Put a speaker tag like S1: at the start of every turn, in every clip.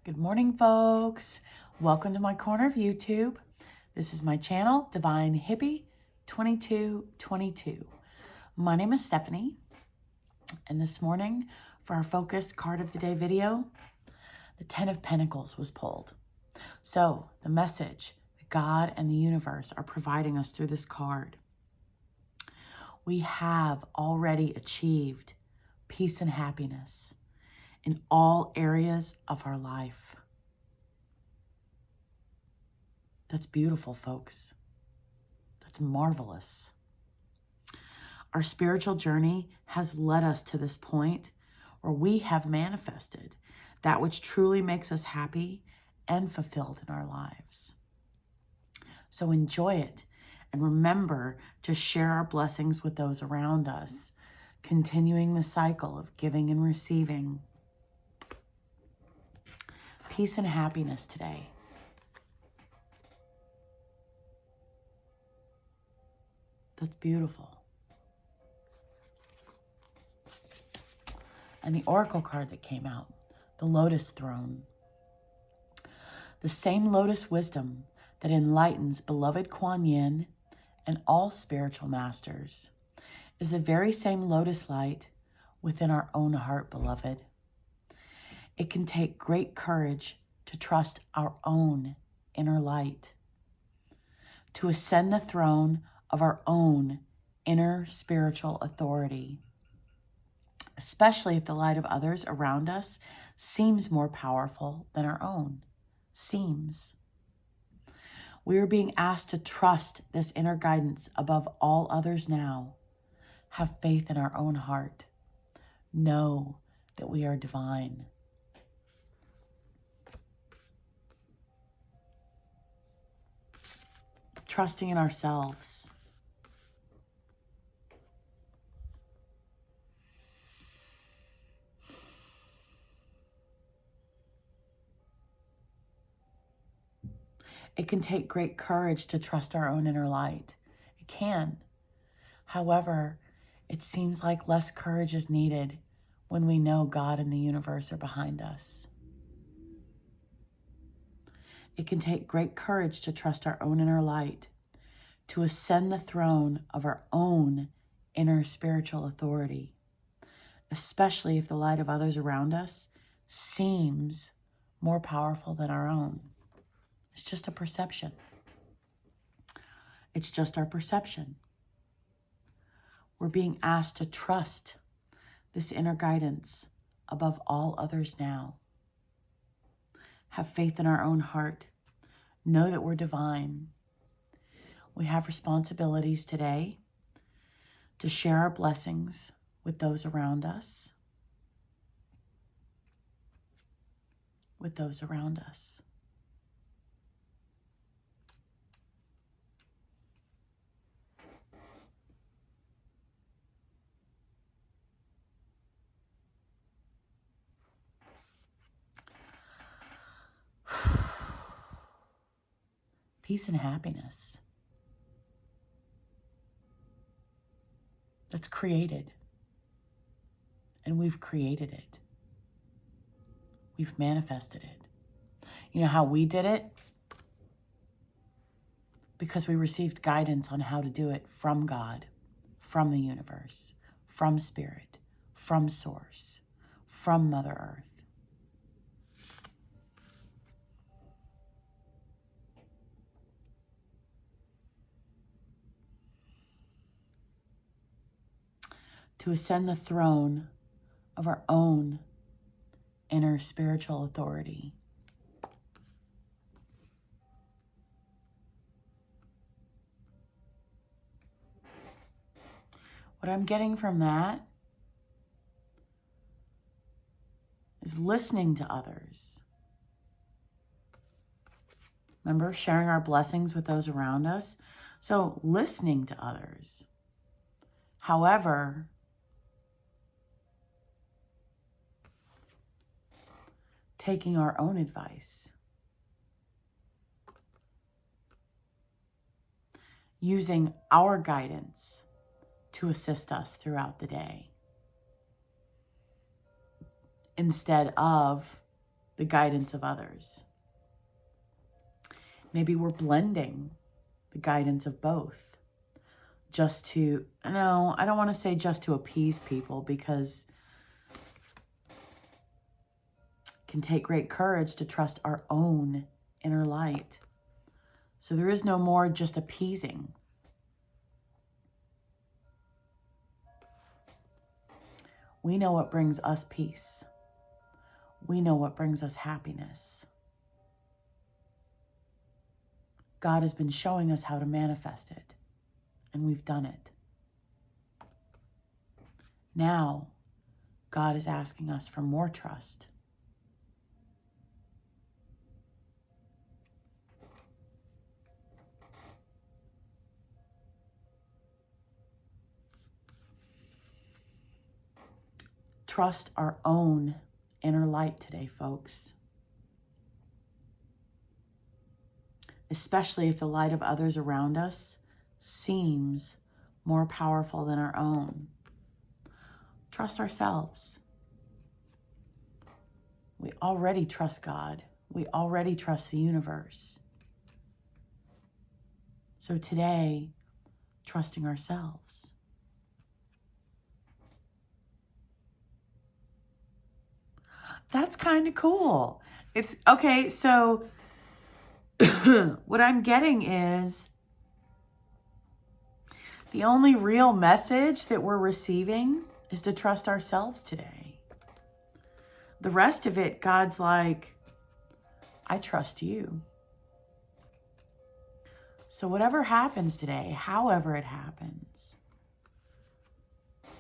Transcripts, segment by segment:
S1: Good morning, folks. Welcome to my corner of YouTube. This is my channel, Divine Hippie 2222. My name is Stephanie, and this morning for our focused card of the day video, the 10 of Pentacles was pulled. So the message that God and the universe are providing us through this card. We have already achieved peace and happiness in all areas of our life. That's beautiful, folks. That's marvelous. Our spiritual journey has led us to this point where we have manifested that which truly makes us happy and fulfilled in our lives. So enjoy it and remember to share our blessings with those around us, continuing the cycle of giving and receiving. Peace and happiness today. That's beautiful. And the oracle card that came out, the Lotus Throne. The same Lotus wisdom that enlightens beloved Kuan Yin and all spiritual masters is the very same lotus light within our own heart, beloved. It can take great courage to trust our own inner light, to ascend the throne of our own inner spiritual authority, especially if the light of others around us seems more powerful than our own. Seems. We are being asked to trust this inner guidance above all others now. Have faith in our own heart. Know that we are divine. Trusting in ourselves. It can take great courage to trust our own inner light. It can. However, it seems like less courage is needed when we know God and the universe are behind us. It can take great courage to trust our own inner light, to ascend the throne of our own inner spiritual authority, especially if the light of others around us seems more powerful than our own. It's just a perception. It's just our perception. We're being asked to trust this inner guidance above all others now. Have faith in our own heart. Know that we're divine. We have responsibilities today to share our blessings with those around us. With those around us. Peace and happiness. That's created. And we've created it. We've manifested it. You know how we did it? Because we received guidance on how to do it from God, from the universe, from Spirit, from Source, from Mother Earth. To ascend the throne of our own inner spiritual authority. What I'm getting from that is listening to others. Remember, sharing our blessings with those around us. So listening to others. However, taking our own advice. Using our guidance to assist us throughout the day, instead of the guidance of others. Maybe we're blending the guidance of both just to, no, I don't want to say just to appease people, because it can take great courage to trust our own inner light. So there is no more just appeasing. We know what brings us peace. We know what brings us happiness. God has been showing us how to manifest it, and we've done it. Now, God is asking us for more trust. Trust our own inner light today, folks. Especially if the light of others around us seems more powerful than our own. Trust ourselves. We already trust God. We already trust the universe. So today, trusting ourselves. That's kind of cool. It's okay. So what I'm getting is the only real message that we're receiving is to trust ourselves today. The rest of it, God's like, I trust you. So whatever happens today, however it happens,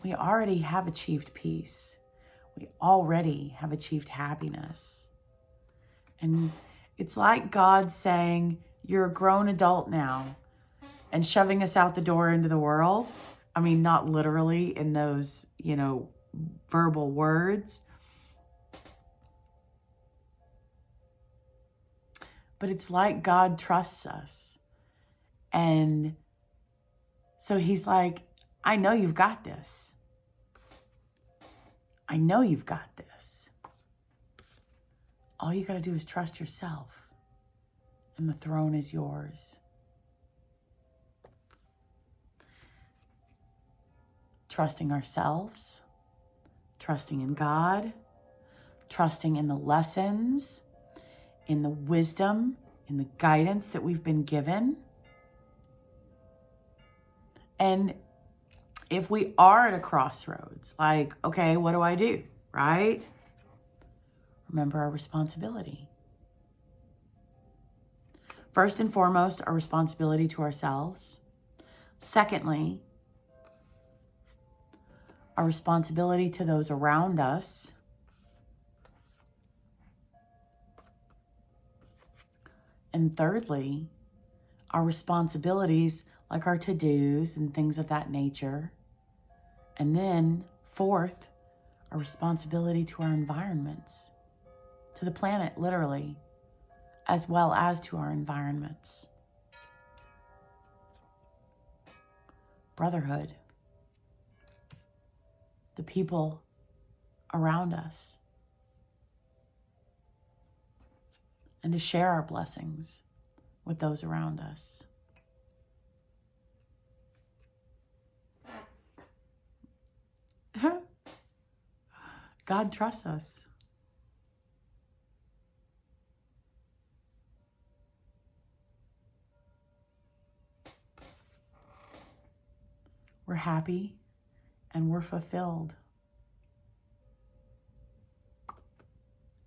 S1: we already have achieved peace. We already have achieved happiness. And it's like God saying, you're a grown adult now, and shoving us out the door into the world. I mean, not literally in those, verbal words. But it's like God trusts us. And so he's like, I know you've got this. I know you've got this. All you got to do is trust yourself, and the throne is yours. Trusting ourselves, trusting in God, trusting in the lessons, in the wisdom, in the guidance that we've been given. And if we are at a crossroads, like, okay, what do I do, right? Remember our responsibility. First and foremost, our responsibility to ourselves. Secondly, our responsibility to those around us. And thirdly, our responsibilities like our to-dos and things of that nature. And then fourth, our responsibility to our environments, to the planet, literally, as well as to our environments. Brotherhood, the people around us, and to share our blessings with those around us. God trusts us. We're happy and we're fulfilled.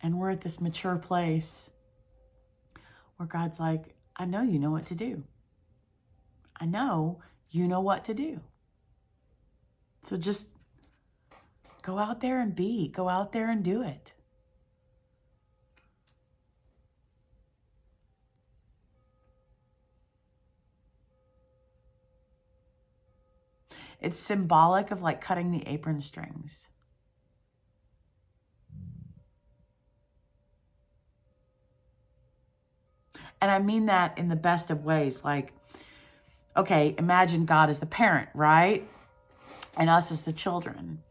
S1: And we're at this mature place where God's like, I know you know what to do. I know you know what to do. So just go out there and be. Go out there and do it. It's symbolic of like cutting the apron strings. And I mean that in the best of ways. Like, okay, imagine God as the parent, right? And us as the children.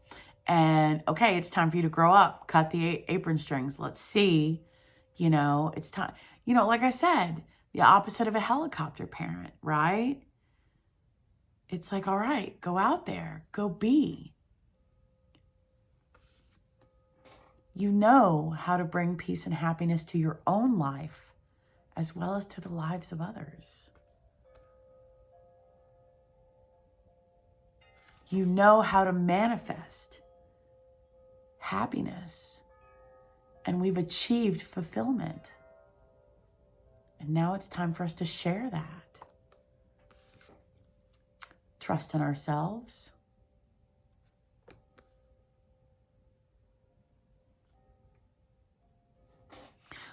S1: And okay, it's time for you to grow up. Cut the apron strings. Let's see, it's time. Like I said, the opposite of a helicopter parent, right? It's like, all right, go out there, go be. You know how to bring peace and happiness to your own life as well as to the lives of others. You know how to manifest happiness, and we've achieved fulfillment. And now it's time for us to share that. Trust in ourselves.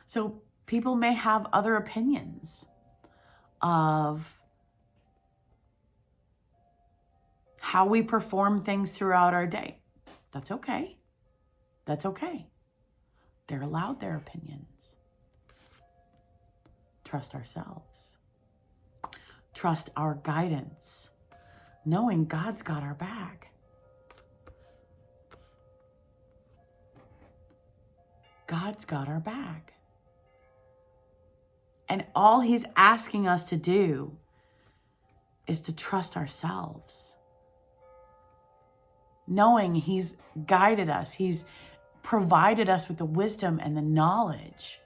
S1: So people may have other opinions of how we perform things throughout our day. That's okay. That's okay. They're allowed their opinions. Trust ourselves. Trust our guidance, knowing God's got our back. God's got our back. And all he's asking us to do is to trust ourselves, knowing he's guided us. He's provided us with the wisdom and the knowledge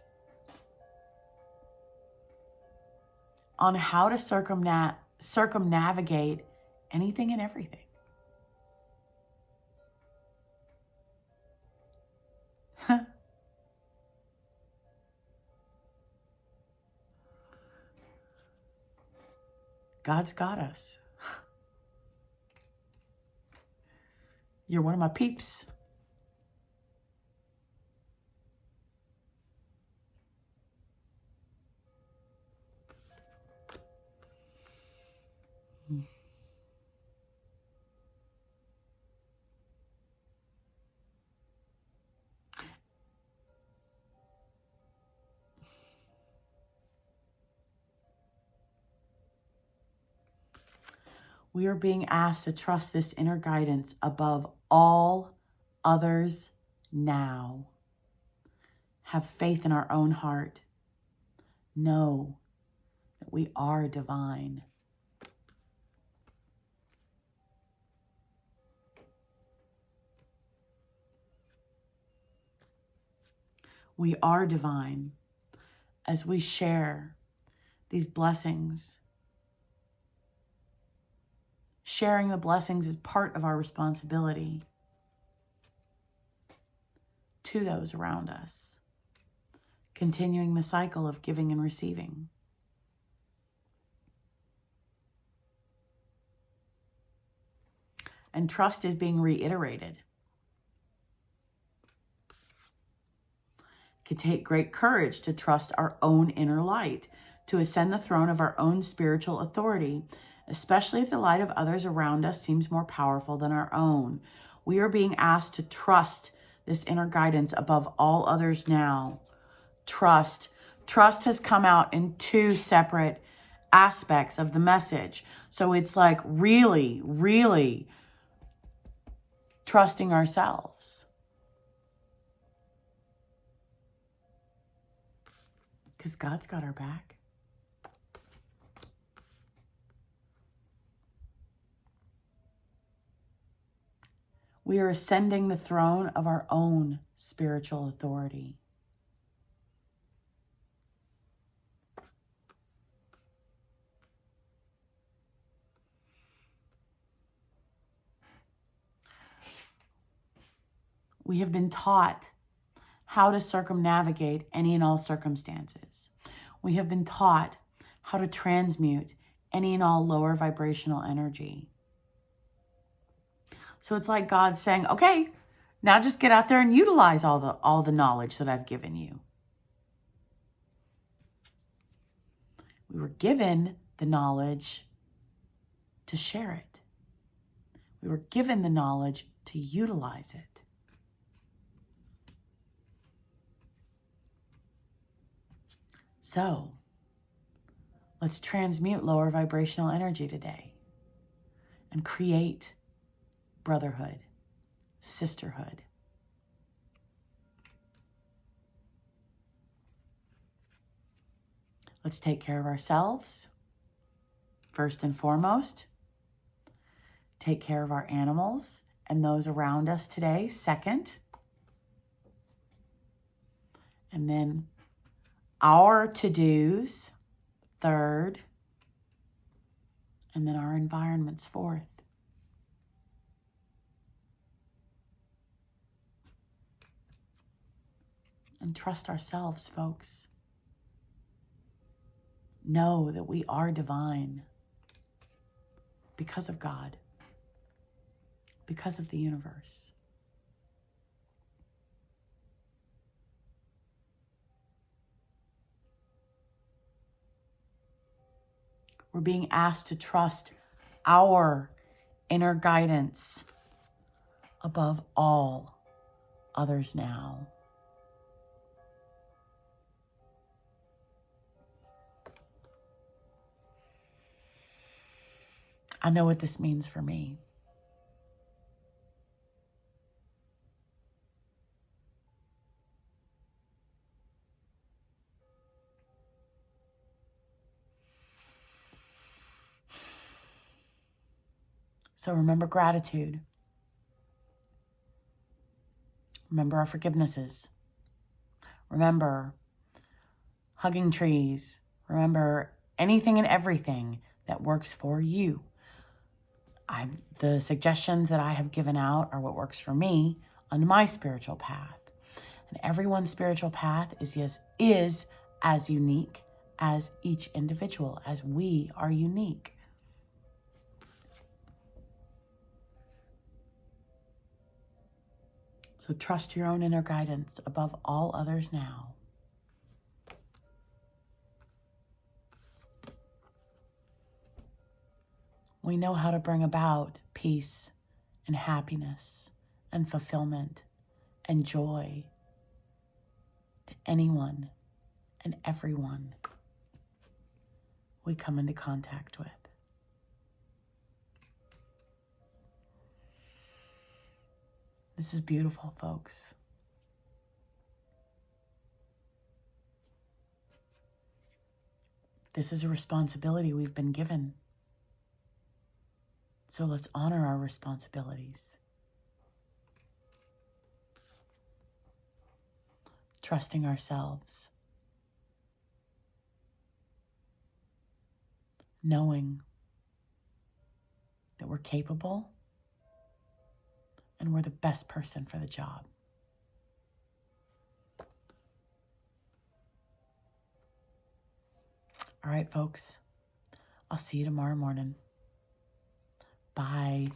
S1: on how to circumnavigate anything and everything. God's got us. You're one of my peeps. We are being asked to trust this inner guidance above all others now. Have faith in our own heart. Know that we are divine. We are divine as we share these blessings. Sharing the blessings is part of our responsibility to those around us, continuing the cycle of giving and receiving. And trust is being reiterated. It could take great courage to trust our own inner light, to ascend the throne of our own spiritual authority, especially if the light of others around us seems more powerful than our own. We are being asked to trust this inner guidance above all others now. Trust. Trust has come out in two separate aspects of the message. So it's like really, really trusting ourselves. Because God's got our back. We are ascending the throne of our own spiritual authority. We have been taught how to circumnavigate any and all circumstances. We have been taught how to transmute any and all lower vibrational energy. So it's like God saying, okay, now just get out there and utilize all the knowledge that I've given you. We were given the knowledge to share it. We were given the knowledge to utilize it. So let's transmute lower vibrational energy today and create brotherhood, sisterhood. Let's take care of ourselves, first and foremost. Take care of our animals and those around us today, second. And then our to-dos, third. And then our environments, fourth. And trust ourselves, folks. Know that we are divine because of God, because of the universe. We're being asked to trust our inner guidance above all others now. I know what this means for me. So remember gratitude. Remember our forgivenesses. Remember hugging trees. Remember anything and everything that works for you. The suggestions that I have given out are what works for me on my spiritual path. And everyone's spiritual path is as unique as each individual, as we are unique. So trust your own inner guidance above all others now. We know how to bring about peace and happiness and fulfillment and joy to anyone and everyone we come into contact with. This is beautiful, folks. This is a responsibility we've been given. So let's honor our responsibilities. Trusting ourselves. Knowing that we're capable and we're the best person for the job. All right, folks. I'll see you tomorrow morning. Bye.